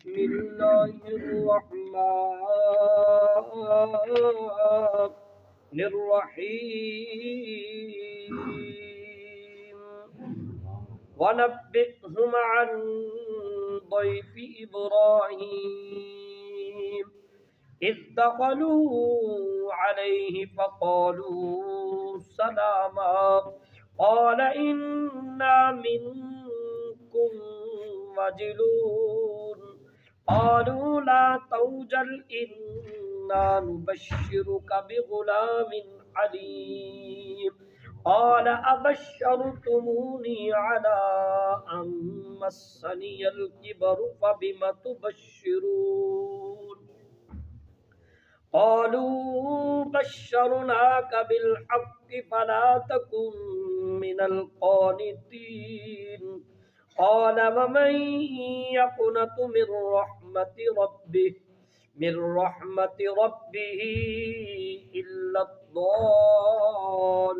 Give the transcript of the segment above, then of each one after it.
بسم الله الرحمن الرحيم ونبئهم عن ضيف إبراهيم إذ دخلوا عليه فقالوا سلاما قال إنا منكم وجلون قالوا لا توجل إنا نبشرك بغلام عليم قال أبشرتموني على أن مسني الكبر فبم تبشرون قالوا بشرناك بالحق فلا تكن من القانطين قال ومن يقنط من رحمة ربه إلا الضالون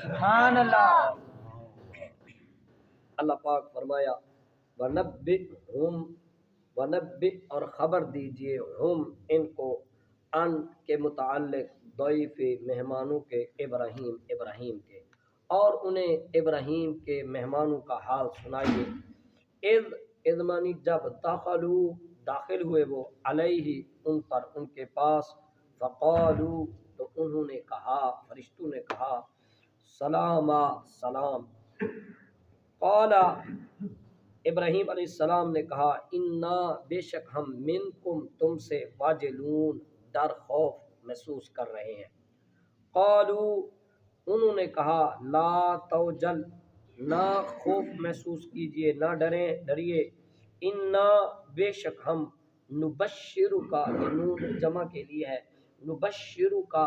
سبحان اللہ۔ اللہ پاک فرمایا ونبئ اور خبر دیجئے ہم ان کو ان کے متعلق ضیف مہمانوں کے ابراہیم کے، اور انہیں ابراہیم کے مہمانوں کا حال سنائیے۔ اذ مانی جب داخل ہوئے وہ علیہ ان پر ان کے پاس، فقالو تو انہوں نے کہا، فرشتوں نے کہا، سلام۔ قال ابراہیم علیہ السلام نے کہا، انا بے شک ہم منکم تم سے واجلون ڈر خوف محسوس کر رہے ہیں۔ قالو انہوں نے کہا، لا توجل نہ خوف محسوس کیجئے، نہ ڈریے، انا بے شک ہم نبشرکا، یہ نون جمع کے لیے ہے، نبشرکا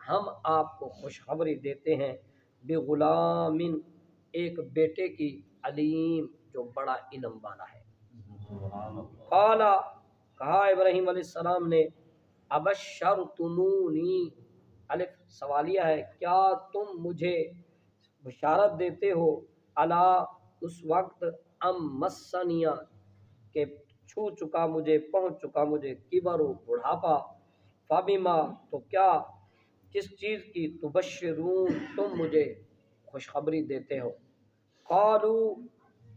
ہم آپ کو خوشخبری دیتے ہیں، بغلام ایک بیٹے کی، علیم جو بڑا علم والا ہے۔ قال کہا ابراہیم علیہ السلام نے، ابشرتمونی الف سوالیہ ہے، کیا تم مجھے بشارت دیتے ہو، علی اس وقت، ام مسنیا کہ چھو چکا مجھے، پہنچ چکا مجھے، کبر بڑھاپا، فبما تو کیا، کس چیز کی، تبشرون تم مجھے خوشخبری دیتے ہو۔ قالو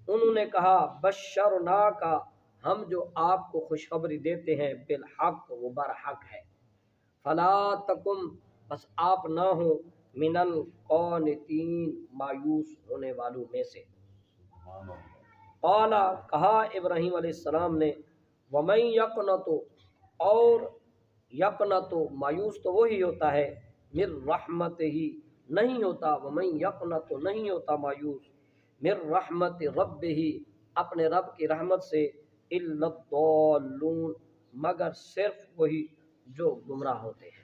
انہوں نے کہا، بشرناک ہم جو آپ کو خوشخبری دیتے ہیں، بالحق وہ برحق ہے، فلا تکم بس آپ نہ ہو، من القانتین مایوس ہونے والوں میں سے۔ قال کہا ابراہیم علیہ السلام نے، ومن یقنط اور یقنط مایوس تو وہی ہوتا ہے، من رحمت ہی نہیں ہوتا، ومن یقنط نہیں ہوتا مایوس، من رحمت رب ہی اپنے رب کی رحمت سے، الا الضالون مگر صرف وہی جو گمراہ ہوتے ہیں۔